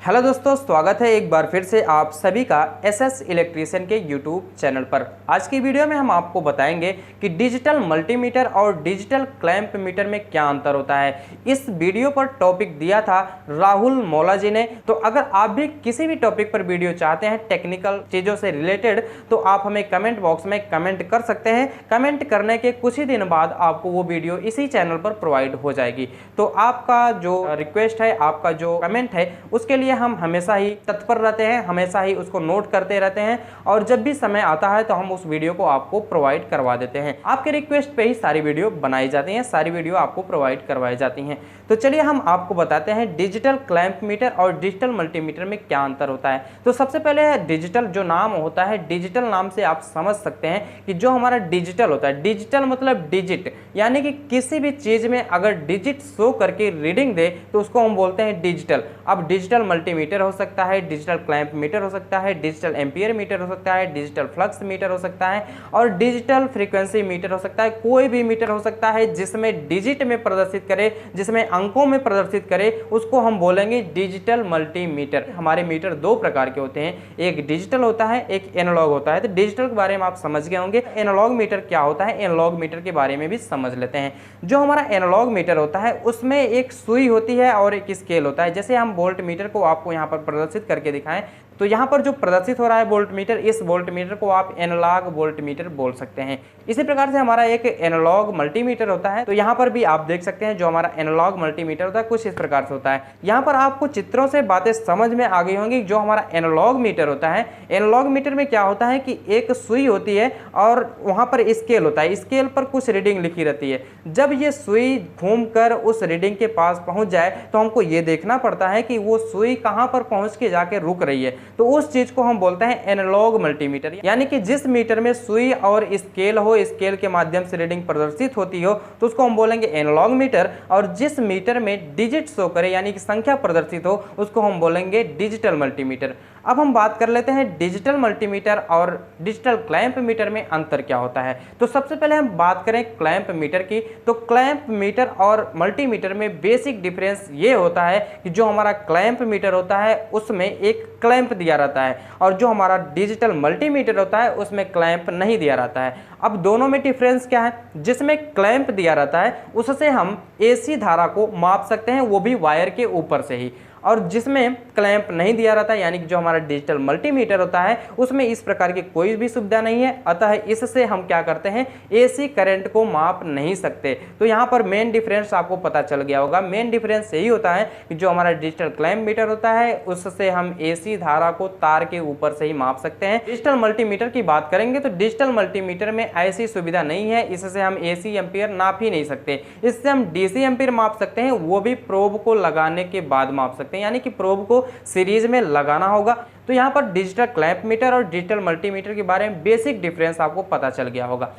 Hello दोस्तों, स्वागत है एक बार फिर से आप सभी का एसएस इलेक्ट्रीशियन के यूट्यूब चैनल पर। आज की वीडियो में हम आपको बताएंगे कि डिजिटल मल्टीमीटर और डिजिटल क्लैंप मीटर में क्या अंतर होता है। इस वीडियो पर टॉपिक दिया था राहुल मौला जी ने। तो अगर आप भी किसी भी टॉपिक पर वीडियो चाहते हैं टेक्निकल चीज़ों से रिलेटेड, तो आप हमें कमेंट बॉक्स में कमेंट कर सकते हैं। कमेंट करने के कुछ ही दिन बाद आपको वो वीडियो इसी चैनल पर प्रोवाइड हो जाएगी। तो आपका जो रिक्वेस्ट है, आपका जो कमेंट है, उसके लिए हम हमेशा ही तत्पर रहते हैं, हमेशा ही उसको नोट करते रहते हैं और जब भी समय आता है तो हम उस वीडियो को आपको प्रोवाइड करवा देते हैं। आपके रिक्वेस्ट पे ही सारी वीडियो बनाई जाती हैं, सारी वीडियो आपको प्रोवाइड करवाई जाती हैं। तो चलिए हम आपको बताते हैं डिजिटल क्लैंप मीटर और डिजिटल मल्टीमीटर में क्या अंतर होता है। तो सबसे पहले डिजिटल जो नाम होता है, डिजिटल नाम से आप समझ सकते हैं कि जो हमारा डिजिटल होता है, डिजिटल मतलब डिजिट, यानी कि किसी भी चीज में अगर डिजिट शो करके रीडिंग दे तो उसको हम बोलते हैं डिजिटल। अब डिजिटल मल्टीमीटर हो सकता है, डिजिटल क्लैंप मीटर हो सकता है, डिजिटल एम्पियर मीटर हो सकता है, डिजिटल फ्लक्स मीटर हो सकता है और डिजिटल फ्रीक्वेंसी मीटर हो सकता है। कोई भी मीटर हो सकता है जिसमें डिजिट में प्रदर्शित करे, जिसमें अंकों में प्रदर्शित करे, उसको हम बोलेंगे डिजिटल मल्टीमीटर। हमारे मीटर दो प्रकार के होते हैं, एक डिजिटल होता है, एक एनालॉग होता है। तो डिजिटल के बारे में आप समझ गए होंगे। एनालॉग मीटर क्या होता है, एनालॉग मीटर के बारे में भी समझ लेते हैं। जो हमारा एनालॉग मीटर होता है उसमें एक सुई होती है और एक स्केल होता है। जैसे हम वोल्ट मीटर को आपको यहाँ पर प्रदर्शित करके दिखाएं, तो यहाँ पर जो प्रदर्शित हो रहा है वोल्ट मीटर, इस वोल्ट मीटर को आप एनालॉग वोल्ट मीटर बोल सकते हैं। इसी प्रकार से हमारा एक एनालॉग मल्टीमीटर होता है। तो यहाँ पर भी आप देख सकते हैं जो हमारा एनालॉग मल्टीमीटर होता है कुछ इस प्रकार से होता है। यहाँ पर आपको चित्रों से बातें समझ में आ गई होंगी। जो हमारा एनालॉग मीटर होता है, एनालॉग मीटर में क्या होता है कि एक सुई होती है और वहाँ पर स्केल होता है, स्केल पर कुछ रीडिंग लिखी रहती है। जब ये सुई घूमकर उस रीडिंग के पास पहुँच जाए तो हमको ये देखना पड़ता है कि वो सुई कहाँ पर पहुँच के जाके रुक रही है। तो उस चीज को हम बोलते हैं एनालॉग मल्टीमीटर। यानी कि जिस मीटर में सुई और स्केल हो, स्केल के माध्यम से रीडिंग प्रदर्शित होती हो, तो उसको हम बोलेंगे एनालॉग मीटर। और जिस मीटर में डिजिट शो करे यानी कि संख्या प्रदर्शित हो, उसको हम बोलेंगे डिजिटल मल्टीमीटर। अब हम बात कर लेते हैं डिजिटल मल्टीमीटर और डिजिटल क्लैंप मीटर में अंतर क्या होता है। तो सबसे पहले हम बात करें क्लैंप मीटर की। तो क्लैंप मीटर और मल्टीमीटर में बेसिक डिफरेंस ये होता है कि जो हमारा क्लैंप मीटर होता है उसमें एक क्लैंप दिया रहता है और जो हमारा डिजिटल मल्टीमीटर होता है उसमें क्लैंप नहीं दिया रहता है। अब दोनों में डिफरेंस क्या है? जिसमें क्लैंप दिया रहता है उससे हम एसी धारा को माप सकते हैं, वो भी वायर के ऊपर से ही। और जिसमें क्लैंप नहीं दिया रहता है यानी कि जो हमारा डिजिटल मल्टीमीटर होता है उसमें इस प्रकार की कोई भी सुविधा नहीं है। अतः इससे हम क्या करते हैं, एसी करंट को माप नहीं सकते। तो यहाँ पर मेन डिफरेंस आपको पता चल गया होगा। मेन डिफरेंस यही होता है कि जो हमारा डिजिटल क्लैंप मीटर होता है उससे हम एसी धारा को तार के ऊपर से ही माप सकते हैं। डिजिटल मल्टीमीटर की बात करेंगे तो डिजिटल मल्टीमीटर में ऐसी सुविधा नहीं है, इससे हम एसी एम्पियर नाप ही नहीं सकते। इससे हम डीसी एम्पियर माप सकते हैं, वो भी प्रोब को लगाने के बाद माप सकते हैं, यानी कि प्रोब को सीरीज में लगाना होगा। तो यहाँ पर डिजिटल क्लैंप मीटर और डिजिटल मल्टीमीटर के बारे में बेसिक डिफरेंस आपको पता चल गया होगा।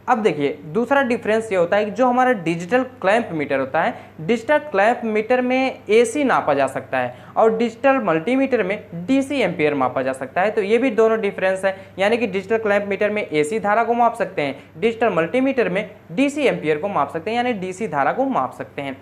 अब देखिए दूसरा डिफरेंस ये होता है कि जो हमारा डिजिटल क्लैंप मीटर होता है, डिजिटल क्लैंप मीटर में एसी नापा जा सकता है और डिजिटल मल्टीमीटर में डीसी एम्पियर मापा जा सकता है। तो ये भी दोनों डिफरेंस है, यानी कि डिजिटल क्लैंप मीटर में एसी धारा को माप सकते हैं, डिजिटल मल्टीमीटर में डीसी एम्पियर को माप सकते हैं, यानी डीसी धारा को माप सकते हैं।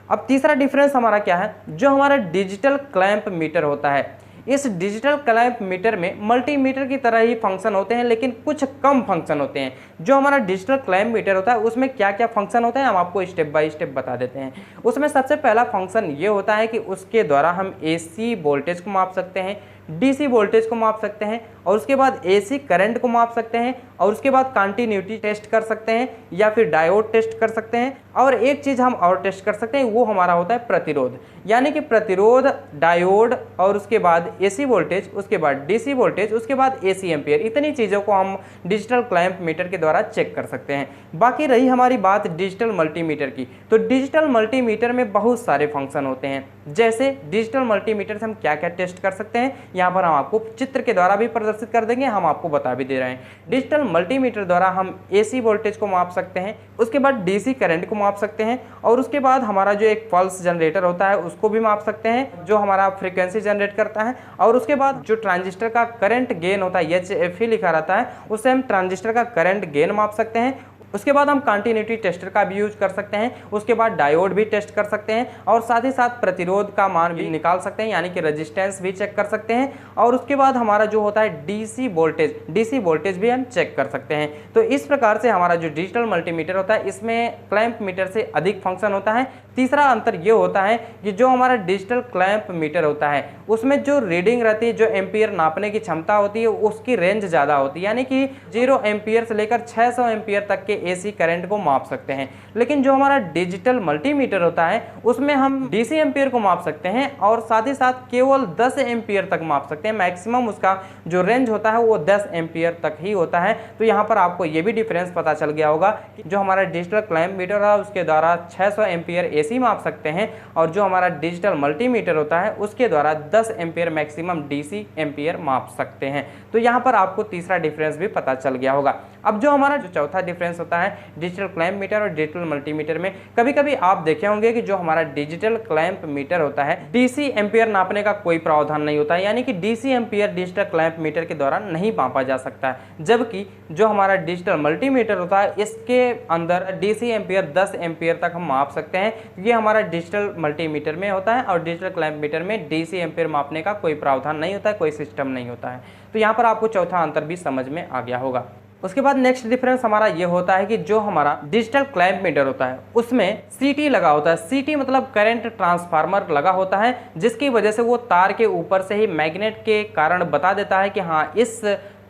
अब तीसरा डिफरेंस हमारा क्या है, जो हमारा डिजिटल क्लैंप मीटर होता है, इस डिजिटल क्लैंप मीटर में मल्टीमीटर की तरह ही फंक्शन होते हैं लेकिन कुछ कम फंक्शन होते हैं। जो हमारा डिजिटल क्लैंप मीटर होता है उसमें क्या क्या फंक्शन होते हैं हम आपको स्टेप बाय स्टेप बता देते हैं। उसमें सबसे पहला फंक्शन ये होता है कि उसके द्वारा हम एसी वोल्टेज को माप सकते हैं, डीसी वोल्टेज को माप सकते हैं और उसके बाद एसी करंट को माप सकते हैं और उसके बाद कंटिन्यूटी टेस्ट कर सकते हैं या फिर डायोड टेस्ट कर सकते हैं। और एक चीज़ हम और टेस्ट कर सकते हैं, वो हमारा होता है प्रतिरोध, यानी कि प्रतिरोध, डायोड और उसके बाद एसी वोल्टेज, उसके बाद डीसी वोल्टेज, उसके बाद एसी एम्पियर। इतनी चीज़ों को हम डिजिटल क्लैंप मीटर के द्वारा चेक कर सकते हैं। बाकी रही हमारी बात डिजिटल मल्टीमीटर की, तो डिजिटल मल्टीमीटर में बहुत सारे फंक्शन होते हैं। जैसे डिजिटल मल्टीमीटर से हम क्या क्या टेस्ट कर सकते हैं, यहाँ पर हम आपको चित्र के द्वारा भी प्रदर्शित कर देंगे, हम आपको बता भी दे रहे हैं। डिजिटल मल्टीमीटर द्वारा हम एसी वोल्टेज को माप सकते हैं, उसके बाद डीसी करंट को माप सकते हैं और उसके बाद हमारा जो एक पल्स जनरेटर होता है उसको भी माप सकते हैं जो हमारा फ्रीक्वेंसी जनरेट करता है। और उसके बाद जो ट्रांजिस्टर का करंट गेन होता है, HFE लिखा रहता है, उससे हम ट्रांजिस्टर का करंट गेन माप सकते हैं। उसके बाद हम कंटिन्यूटी टेस्टर का भी यूज कर सकते हैं, उसके बाद डायोड भी टेस्ट कर सकते हैं और साथ ही साथ प्रतिरोध का मान भी निकाल सकते हैं, यानी कि रेजिस्टेंस भी चेक कर सकते हैं। और उसके बाद हमारा जो होता है डीसी वोल्टेज भी हम चेक कर सकते हैं। तो इस प्रकार से हमारा जो डिजिटल मल्टीमीटर होता है इसमें क्लैंप मीटर से अधिक फंक्शन होता है। तीसरा अंतर ये होता है कि जो हमारा डिजिटल क्लैंप मीटर होता है उसमें जो रीडिंग रहती है, जो एम्पियर नापने की क्षमता होती है, उसकी रेंज ज़्यादा होती है, यानी कि 0 एम्पियर से लेकर 600 एम्पियर तक के एसी करंट को माप सकते हैं। लेकिन जो हमारा डिजिटल मल्टीमीटर होता है उसमें हम डीसी एम्पियर को माप सकते हैं और साथ ही साथ केवल 10 एम्पियर तक माप सकते हैं। मैक्सिमम उसका जो रेंज होता है वो 10 एम्पियर तक ही होता है। तो यहाँ पर आपको ये भी डिफरेंस पता चल गया होगा कि जो हमारा डिजिटल क्लैंप मीटर है उसके द्वारा 600 एम्पियर एसी माप सकते हैं और जो हमारा डिजिटल मल्टीमीटर होता है उसके द्वारा 10 एम्पियर मैक्सिमम डीसी एम्पियर माप सकते हैं। तो यहाँ पर आपको तीसरा डिफरेंस भी पता चल गया होगा। अब जो हमारा जो चौथा डिफरेंस होता है डिजिटल क्लैंप मीटर और डिजिटल मल्टीमीटर में, कभी कभी आप देखे होंगे कि जो हमारा डिजिटल क्लैंप मीटर होता है डीसी एम्पियर नापने का कोई प्रावधान नहीं होता है, यानी कि DC ampere digital clamp meter के द्वारा नहीं मापा जा सकता है। जबकि जो हमारा डिजिटल मल्टीमीटर होता है इसके अंदर डीसी एम्पियर 10 एम्पियर तक हम माप सकते हैं। ये हमारा डिजिटल मल्टीमीटर में होता है और डिजिटल क्लैंप मीटर में डीसी एम्पियर मापने का कोई प्रावधान नहीं होता है, कोई सिस्टम नहीं होता है। तो यहाँ पर आपको चौथा अंतर भी समझ में आ गया होगा। उसके बाद नेक्स्ट डिफरेंस हमारा ये होता है कि जो हमारा डिजिटल क्लैंप मीटर होता है उसमें सीटी लगा होता है। सीटी मतलब करंट ट्रांसफार्मर लगा होता है, जिसकी वजह से वो तार के ऊपर से ही मैग्नेट के कारण बता देता है कि हाँ इस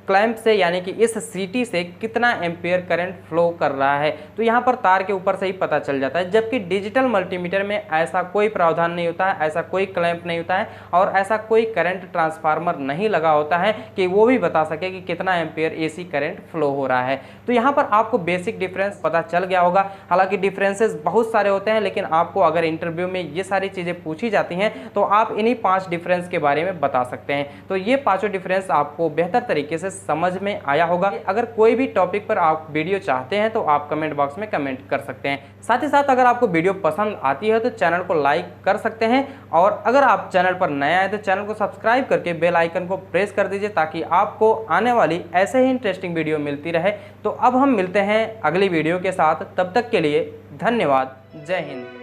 क्लैंप से यानी कि इस सीटी से कितना एम्पियर करंट फ्लो कर रहा है। तो यहाँ पर तार के ऊपर से ही पता चल जाता है। जबकि डिजिटल मल्टीमीटर में ऐसा कोई प्रावधान नहीं होता है, ऐसा कोई क्लैंप नहीं होता है और ऐसा कोई करंट ट्रांसफार्मर नहीं लगा होता है कि वो भी बता सके कि कितना एम्पियर एसी करंट फ्लो हो रहा है। तो यहाँ पर आपको बेसिक डिफरेंस पता चल गया होगा। हालांकि डिफरेंसेस बहुत सारे होते हैं, लेकिन आपको अगर इंटरव्यू में ये सारी चीज़ें पूछी जाती हैं तो आप इन्हीं 5 डिफरेंस के बारे में बता सकते हैं। तो ये 5 डिफरेंस आपको बेहतर तरीके से समझ में आया होगा। अगर कोई भी टॉपिक पर आप वीडियो चाहते हैं तो आप कमेंट बॉक्स में कमेंट कर सकते हैं। साथ ही साथ अगर आपको वीडियो पसंद आती है तो चैनल को लाइक कर सकते हैं और अगर आप चैनल पर नए आए तो चैनल को सब्सक्राइब करके बेल आइकन को प्रेस कर दीजिए ताकि आपको आने वाली ऐसे ही इंटरेस्टिंग वीडियो मिलती रहे। तो अब हम मिलते हैं अगली वीडियो के साथ, तब तक के लिए धन्यवाद। जय हिंद।